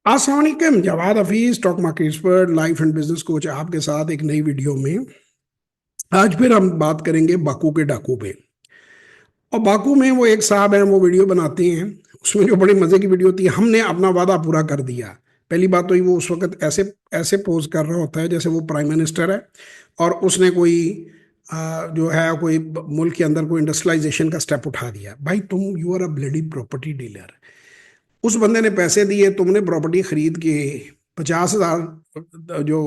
अस्सलाम वालेकुम, Jawad Hafeez stock market expert life and business coach आपके साथ एक नई वीडियो में। आज फिर हम बात करेंगे बाकू के डाकू पे। और बाकू में वो एक साहब हैं, वो वीडियो बनाते हैं। उसमें जो बड़ी मजे की वीडियो होती है, हमने अपना वादा पूरा कर दिया। पहली बात तो ये, वो उस वक्त ऐसे ऐसे पोज कर रहा होता है जैसे वो प्राइम मिनिस्टर है और उसने कोई जो है कोई मुल्क के अंदर कोई इंडस्ट्रियलाइजेशन का स्टेप उठा दिया। भाई तुम you are a bloody property dealer. उस बंदे ने पैसे दिए, तुमने प्रॉपर्टी खरीद के 50,000 जो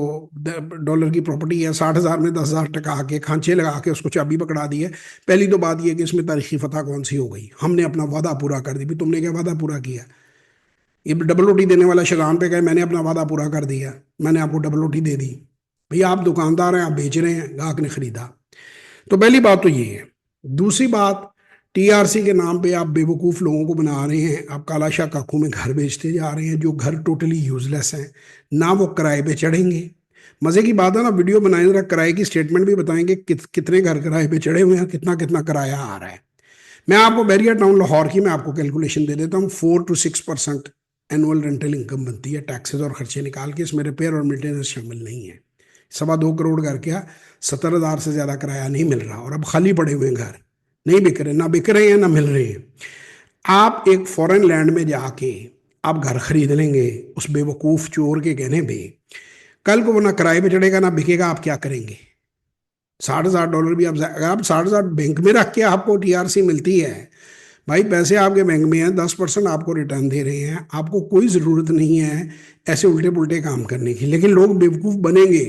डॉलर की प्रॉपर्टी है, 60,000 में 10,000 टका के खांचे लगा के उसको चाबी पकड़ा दी है। पहली तो बात यह कि इसमें तारीखी फतह कौन सी हो गई? हमने अपना वादा पूरा कर दी। भी तुमने क्या वादा पूरा किया? ये डबल रोटी देने वाला शगान पे कहे मैंने अपना वादा पूरा कर दिया, मैंने आपको डबल रोटी दे दी। भैया आप दुकानदार हैं, आप बेच रहे हैं, ग्राहक ने खरीदा। तो पहली बात तो ये है। दूसरी बात, टीआरसी के नाम पे आप बेवकूफ़ लोगों को बना रहे हैं। आप कालाशाह काकू में घर बेचते जा रहे हैं, जो घर टोटली यूजलेस हैं, ना वो किराए पे चढ़ेंगे। मज़े की बात है ना, वीडियो बनाए जरा किराए की स्टेटमेंट भी बताएंगे कितने घर किराए पे चढ़े हुए हैं, कितना कितना किराया आ रहा है। मैं आपको बैरियर टाउन लाहौर की मैं आपको कैलकुलेशन दे देता हूँ। 4 to 6% एनुअल रेंटल इनकम बनती है, टैक्सेस और खर्चे निकाल के। इसमें रिपेयर और मेंटेनेंस शामिल नहीं है। 2.25 करोड़ घर क्या, 70,000 से ज़्यादा किराया नहीं मिल रहा। और अब खाली पड़े हुए हैं घर, नहीं बिक रहे, ना बिक रहे हैं ना मिल रहे हैं। आप एक फॉरेन लैंड में जाके आप घर खरीद लेंगे उस बेवकूफ़ चोर के कहने पे। कल को वो ना किराए पे चढ़ेगा ना बिकेगा, आप क्या करेंगे? $60,000 भी आप, अगर आप 60,000 बैंक में रख के आपको टीआरसी मिलती है, भाई पैसे आपके बैंक में हैं, 10% आपको रिटर्न दे रहे हैं, आपको कोई ज़रूरत नहीं है ऐसे उल्टे पुल्टे काम करने की। लेकिन लोग बेवकूफ़ बनेंगे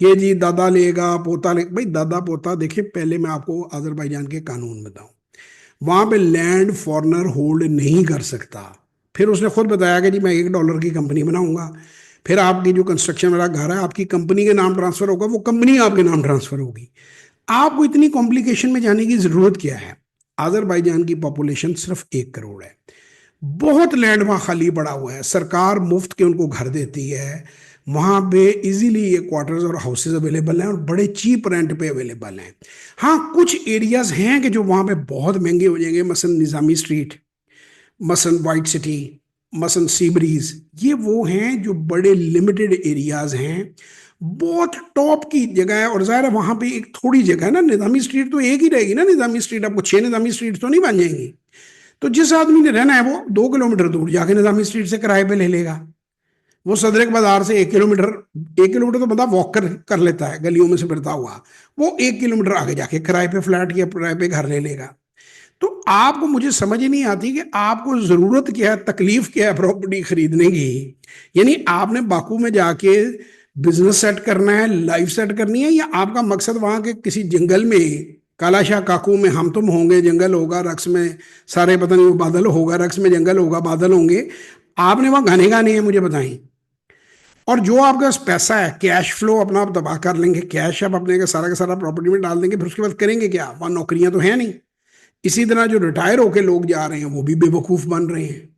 कि जी दादा लेगा पोता ले। भाई दादा पोता, देखिए पहले मैं आपको अजरबैजान के कानून बताऊं। वहां पे लैंड फॉरनर होल्ड नहीं कर सकता। फिर उसने खुद बताया कि जी मैं $1 की कंपनी बनाऊंगा। फिर आपकी जो कंस्ट्रक्शन वाला घर है आपकी कंपनी के नाम ट्रांसफर होगा, वो कंपनी आपके नाम ट्रांसफर होगी। आपको इतनी कॉम्प्लिकेशन में जाने की जरूरत क्या है? अजरबैजान की पॉपुलेशन सिर्फ 1 करोड़ है। बहुत लैंड वहाँ खाली पड़ा हुआ है, सरकार मुफ्त के उनको घर देती है। वहाँ पे इजीली ये क्वार्टर्स और हाउसेज अवेलेबल हैं और बड़े चीप रेंट पे अवेलेबल हैं। हाँ, कुछ एरियाज हैं कि जो वहाँ पे बहुत महंगे हो जाएंगे, मसलन निज़ामी स्ट्रीट, मसलन वाइट सिटी, मसलन सी ब्रीज। ये वो हैं जो बड़े लिमिटेड एरियाज हैं, बहुत टॉप की जगह है। और जाहिर है वहाँ पे एक थोड़ी जगह है ना, निज़ामी स्ट्रीट तो एक ही रहेगी ना। निज़ामी स्ट्रीट आपको 6 निज़ामी स्ट्रीट तो नहीं बन जाएंगी। तो जिस आदमी ने रहना है वो 2 किलोमीटर दूर जाके निजामी स्ट्रीट से किराए पे ले लेगा। वो सदरक बाजार से 1 किलोमीटर, 1 किलोमीटर तो बंदा वॉक कर लेता है गलियों में से फिरता हुआ। वो 1 किलोमीटर आगे जाके किराए पे फ्लैट या किराए पे घर ले लेगा। तो आपको, मुझे समझ ही नहीं आती कि आपको जरूरत क्या है, तकलीफ क्या है प्रॉपर्टी खरीदने की। यानी आपने बाकू में जाके बिजनेस सेट करना है, लाइफ सेट करनी है, या आपका मकसद वहां के किसी जंगल में, कालाशाह काकू में हम तुम होंगे, जंगल होगा, रक्स में सारे पता नहीं वो बादल होगा, रक्स में जंगल होगा, बादल होंगे, आपने वहां गाने गाने हैं, मुझे बताएं। और जो आपके पास पैसा है, कैश फ्लो अपना आप तबाह कर लेंगे। कैश आप अपने का सारा प्रॉपर्टी में डाल देंगे, फिर उसके बाद करेंगे क्या? वहां नौकरियां तो है नहीं। इसी तरह जो रिटायर होके लोग जा रहे हैं वो भी बेवकूफ बन रहे हैं।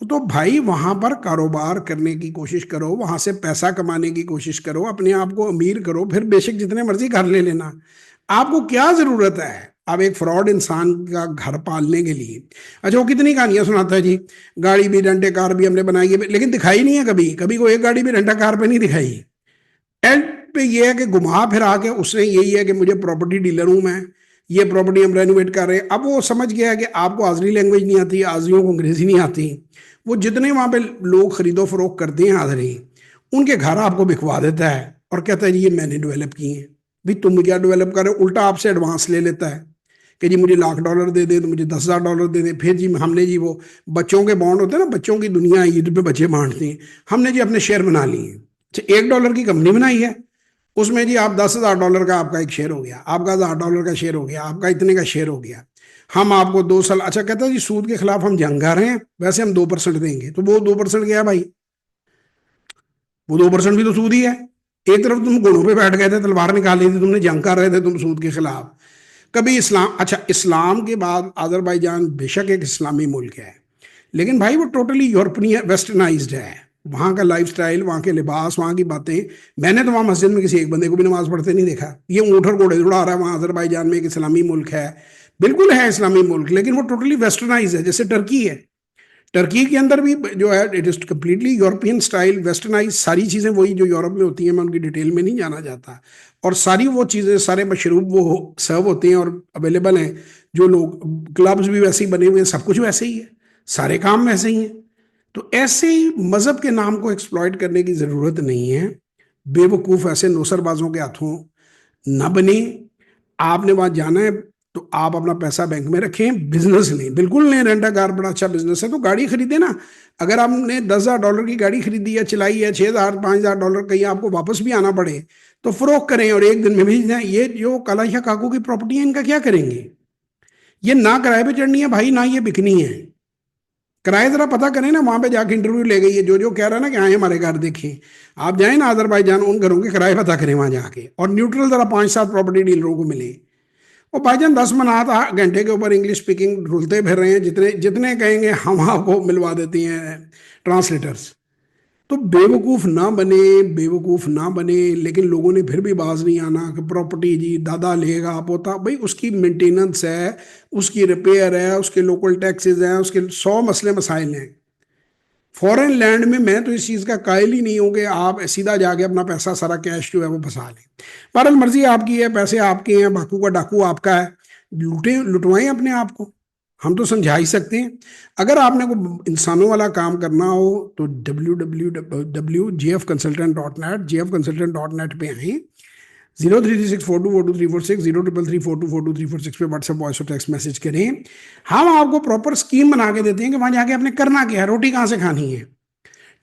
तो भाई वहां पर कारोबार करने की कोशिश करो, वहां से पैसा कमाने की कोशिश करो, अपने आप को अमीर करो, फिर बेशक जितने मर्जी घर ले लेना। आपको क्या जरूरत है अब एक फ्रॉड इंसान का घर पालने के लिए? अच्छा, वो कितनी कहानियां सुनाता है जी, गाड़ी भी रेंटे कार भी हमने बनाई है, लेकिन दिखाई नहीं है कभी। कभी कोई एक गाड़ी भी रेंटा कार पे नहीं दिखाई। एंड पे ये है कि घुमा फिरा के उसने यही है कि मुझे प्रॉपर्टी डीलर हूं मैं, ये प्रॉपर्टी हम रेनोवेट कर रहे हैं। अब वो समझ गया कि आपको आजरी लैंग्वेज नहीं आती, आजरियों को अंग्रेजी नहीं आती। वो जितने वहां पे लोग खरीदो फरोख्त करते हैं आजरी, उनके घर आपको बिकवा देता है और कहता है जी ये मैंने डेवलप किए हैं। भाई तुम क्या डेवलप कर रहे हो? उल्टा आपसे एडवांस ले लेता है कि जी मुझे $1,00,000 दे दे, तो मुझे $10,000 दे दे। फिर जी हमने जी वो बच्चों के बॉन्ड होते हैं ना, बच्चों की दुनिया, ईद पे बच्चे बांटते हैं, हमने जी अपने शेयर बना लिए हैं। अच्छा, $1 की कंपनी बनाई है, उसमें जी आप $10,000 का आपका एक शेयर हो गया, आपका $1,000 का शेयर हो गया, आपका इतने का शेयर हो गया। हम आपको 2 साल, अच्छा कहता है जी सूद के खिलाफ हम जंग कर रहे हैं, वैसे हम 2% देंगे। तो वो 2% क्या है भाई? वो 2% भी तो सूद ही है। एक तरफ तुम घोड़ों पे बैठ गए थे, तलवार निकाल ली थी, तुमने जंग कर रहे थे तुम सूद के खिलाफ। कभी इस्लाम, अच्छा इस्लाम के बाद अजरबैजान बेशक एक इस्लामी मुल्क है, लेकिन भाई वो टोटली यूरोपियन वेस्टर्नाइज्ड है। वहाँ का लाइफस्टाइल, वहाँ के लिबास, वहाँ की बातें। मैंने तो वहाँ मस्जिद में किसी एक बंदे को भी नमाज पढ़ते नहीं देखा। ये ऊँट और घोड़े उड़ा रहा है वहाँ। अजरबैजान में एक इस्लामी मुल्क है, बिल्कुल है इस्लामी मुल्क, लेकिन वो टोटली वेस्टर्नाइज है, जैसे टर्की है। टर्की के अंदर भी जो है it is completely European style, westernise, सारी चीज़ें वही जो यूरोप में होती हैं, मैं उनकी डिटेल में नहीं जाना चाहता। और सारी वो चीज़ें, सारे मशरूब वो सर्व होते हैं और अवेलेबल हैं। जो लोग क्लब्स भी वैसे ही बने हुए हैं, सब कुछ वैसे ही है, सारे काम वैसे ही हैं। तो ऐसे ही मजहब के नाम को एक्सप्लॉइट करने की ज़रूरत नहीं है। बेवकूफ़ ऐसे नौसरबाजों के हाथों ना बने। आपने वहां जाना है तो आप अपना पैसा बैंक में रखें, बिजनेस नहीं, बिल्कुल नहीं। रेंटा कार बड़ा अच्छा बिजनेस है, तो गाड़ी खरीदे ना। अगर आपने $10,000 की गाड़ी खरीदी है, चलाई है, 6,000 $5,000 कहीं आपको वापस भी आना पड़े तो फरोख करें और एक दिन में भेज दें। ये जो कालाशाह काकू की प्रॉपर्टी है, इनका क्या करेंगे? ये ना किराए पे चढ़नी है भाई, ना ये बिकनी है। किराए जरा पता करें ना, वहां पे जाके इंटरव्यू ले गई है जो कह रहा है ना कि आए हमारे घर देखें। आप जाए ना अजरबैजान, उन घरों के किराए पता करें वहां जाके, और न्यूट्रल जरा 5-7 प्रॉपर्टी डीलरों को मिले। और भाईजान 10 मना था घंटे के ऊपर इंग्लिश स्पीकिंग ढूंढते फिर रहे हैं, जितने जितने कहेंगे हम आपको मिलवा देती हैं ट्रांसलेटर्स। तो बेवकूफ़ ना बने, बेवकूफ़ ना बने। लेकिन लोगों ने फिर भी बाज नहीं आना कि प्रॉपर्टी जी दादा लेगा पोता, भाई उसकी मेंटेनेंस है, उसकी रिपेयर है, उसके लोकल टैक्सेस हैं, उसके 100 मसले मसाइल हैं। फॉरेन लैंड में मैं तो इस चीज़ का कायल ही नहीं हूं कि आप सीधा जाके अपना पैसा सारा कैश जो है वो फंसा लें। बहरहाल मर्जी आपकी है, पैसे आपके हैं, बाकू का डाकू आपका है, लूटे लुटवाएं अपने आप को। हम तो समझा ही सकते हैं। अगर आपने को इंसानों वाला काम करना हो तो www.jfconsultant.net, jfconsultant.net पे आए। 0336424234 0333424234 पे व्हाट्सएप वॉइस और टेक्स्ट मैसेज करें। हम आपको प्रॉपर स्कीम बना के देते हैं कि वहां जाके आपने करना क्या है, रोटी कहाँ से खानी है।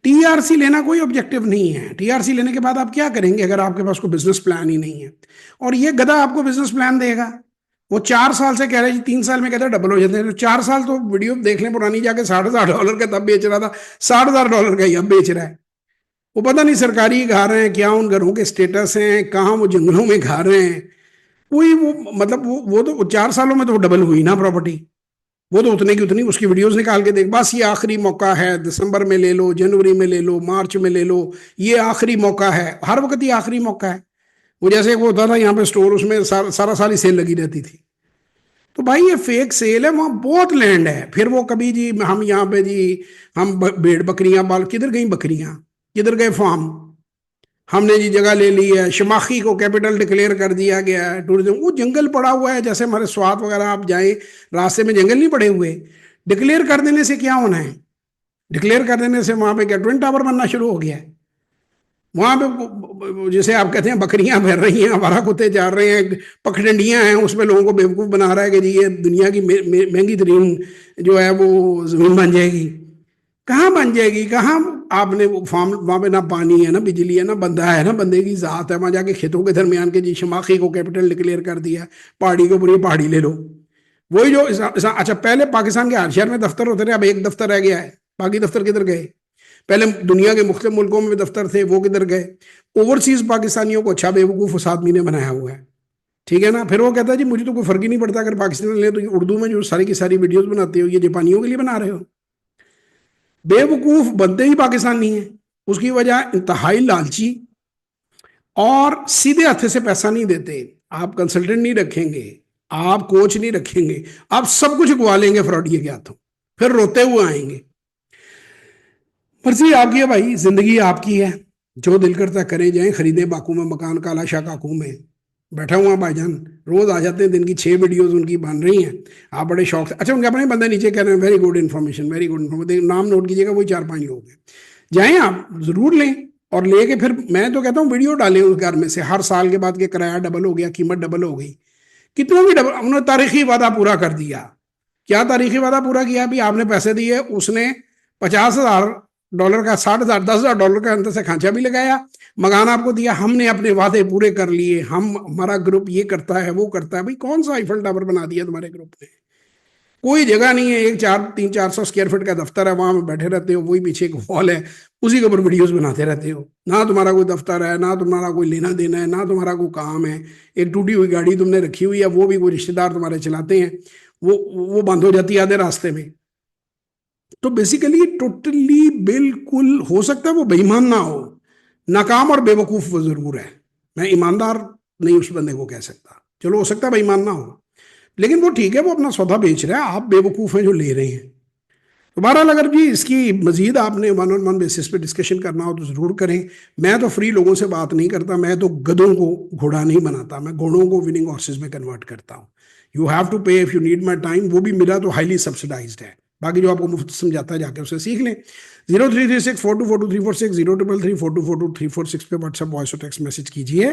टीआरसी लेना कोई ऑब्जेक्टिव नहीं है। टीआरसी लेने के बाद आप क्या करेंगे अगर आपके पास कोई बिजनेस प्लान ही नहीं है? और ये गधा आपको बिजनेस प्लान देगा। वो 4 साल से कह रहे हैं 3 साल में कहते हैं डबल हो जाते हैं, तो 4 साल तो वीडियो देख लें पुरानी, जाके $60,000 का तब बेच रहा था, $60,000 का ही अब बेच रहा है। वो पता नहीं सरकारी घर हैं क्या, उन घरों के स्टेटस हैं, कहाँ वो जंगलों में घर हैं। कोई वो मतलब वो तो 4 सालों में तो डबल हुई ना प्रॉपर्टी। वो तो उतने की उतनी, उसकी वीडियोस निकाल के देख, बस ये आखिरी मौका है, दिसंबर में ले लो, जनवरी में ले लो, मार्च में ले लो, ये आखिरी मौका है। हर वक्त ये आखिरी मौका है। वो जैसे वो होता था यहाँ पे स्टोर, उसमें सारा साल ही सेल लगी रहती थी। तो भाई ये फेक सेल है, वहां बहुत लैंड है। फिर वो कभी जी हम यहाँ पे जी हम भेड़ बकरियां पाल, किधर गई बकरियां, किधर गए फार्म? हमने जी जगह ले ली है, शमाखी को कैपिटल डिक्लेयर कर दिया गया है, टूरिज्म, वो जंगल पड़ा हुआ है। जैसे हमारे स्वात वगैरह आप जाएं, रास्ते में जंगल नहीं पड़े हुए। डिक्लेयर कर देने से क्या होना है? डिक्लेयर कर देने से वहां पे क्या ट्विन टावर बनना शुरू हो गया है? वहां पे जैसे आप कहते हैं बकरियां फिर रही हैं, हमारा कुत्ते चार रहे हैं, पगडंडियां हैं, उसमें लोगों को बेवकूफ बना रहा है कि जी ये दुनिया की महंगी तरीन जो है वो जमीन बन जाएगी। कहाँ बन जाएगी, कहाँ? आपने वो फार्म, वहां पे ना पानी है, ना बिजली है, ना बंदा है, ना बंदे की जात है। वहां जाके खेतों के दरमियान के जी शमाखी को कैपिटल डिक्लेयर कर दिया, पहाड़ी को पूरी पहाड़ी ले लो। वही जो अच्छा पहले पाकिस्तान के हर शहर में दफ्तर होते थे, अब एक दफ्तर रह गया है। बाकी दफ्तर किधर गए? पहले दुनिया के मुख्तलिफ मुल्कों में भी दफ्तर थे, वो किधर गए? ओवरसीज पाकिस्तानियों को अच्छा बेवकूफ उस आदमी ने बनाया हुआ है। ठीक है ना? फिर वो कहता है जी मुझे तो कोई फर्क ही नहीं पड़ता अगर पाकिस्तान ले, तो उर्दू में जो सारी की सारी वीडियोस बनाते हो ये जापानियों के लिए बना रहे हो। बेवकूफ बनते ही पाकिस्तानी है। उसकी वजह इंतहाई लालची, और सीधे हाथे से पैसा नहीं देते। आप कंसल्टेंट नहीं रखेंगे, आप कोच नहीं रखेंगे, आप सब कुछ गवा लेंगे फ्रॉडिये के हाथों, फिर रोते हुए आएंगे। मर्जी आपकी है भाई, जिंदगी आपकी है, जो दिल करता करें, जाएं खरीदें बाकू में मकान, काला शाह काकू में बैठा हुआ भाईजान। रोज आ जाते हैं, दिन की 6 वीडियोस उनकी बन रही हैं। आप बड़े शौक से, अच्छा उनके अपने बंदे नीचे कह रहे हैं very good information, very good information, नाम नोट कीजिएगा, वही 4-5 लोग हैं। जाएं आप जरूर लें, और लेके फिर मैं तो कहता हूँ वीडियो डालें उस घर में से, हर साल के बाद के किराया डबल हो गया, कीमत डबल हो गई, कितना भी डबल। उन्होंने तारीखी वादा पूरा कर दिया। क्या तारीखी वादा पूरा किया? भी आपने पैसे दिए, उसने $50,000 का, 60,000, $10,000 का अंदर से खांचा भी लगाया, मकान आपको दिया। हमने अपने वादे पूरे कर लिए, हम हमारा ग्रुप ये करता है वो करता है। भाई कौन सा आईफल टावर बना दिया तुम्हारे ग्रुप ने? कोई जगह नहीं है, एक 300-400 स्क्वायर फीट का दफ्तर है, वहां में बैठे रहते हो, वही पीछे एक हॉल है, उसी के ऊपर वीडियोस बनाते रहते हो। ना तुम्हारा कोई दफ्तर है, ना तुम्हारा कोई लेना देना है, ना तुम्हारा कोई काम है। एक टूटी हुई गाड़ी तुमने रखी हुई है, वो भी कोई रिश्तेदार तुम्हारे चलाते हैं, वो बंद हो जाती है आधे रास्ते में। तो बेसिकली टोटली बिल्कुल हो सकता है वो बेईमान ना हो, नाकाम और बेवकूफ वो जरूर है। मैं ईमानदार नहीं उस बंदे को कह सकता, चलो हो सकता है बेईमान ना हो, लेकिन वो ठीक है, वो अपना सौदा बेच रहा है, आप बेवकूफ हैं जो ले रहे हैं। तो बहरहाल अगर जी इसकी मजीद आपने वन ऑन वन बेसिस पे डिस्कशन करना हो तो ज़रूर करें। मैं तो फ्री लोगों से बात नहीं करता, मैं तो गधों को घोड़ा नहीं बनाता, मैं घोड़ों को विनिंग हॉर्सेस में कन्वर्ट करता हूँ। यू हैव टू पे if you need my time, वो भी मेरा तो हाईली सब्सिडाइज्ड है। बाकी जो आपको मुफ्त समझाता है जाके उसे सीख लें। 0336424234 0333424234 पे व्हाट्सएप वॉइस और टेक्स्ट मैसेज कीजिए।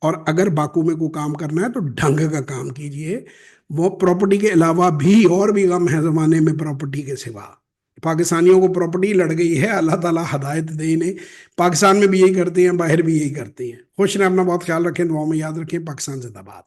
और अगर बाकू में कोई काम करना है तो ढंग का काम कीजिए। वो प्रॉपर्टी के अलावा भी और भी गम है ज़माने में प्रॉपर्टी के सिवा। पाकिस्तानियों को प्रॉपर्टी लड़ गई है, अल्लाह ताला हदायत दे इन्हें। पाकिस्तान में भी यही करते हैं, बाहर भी यही करते हैं। खुश रहें, अपना बहुत ख्याल रखें, दुआ में याद रखें। पाकिस्तान जिंदाबाद।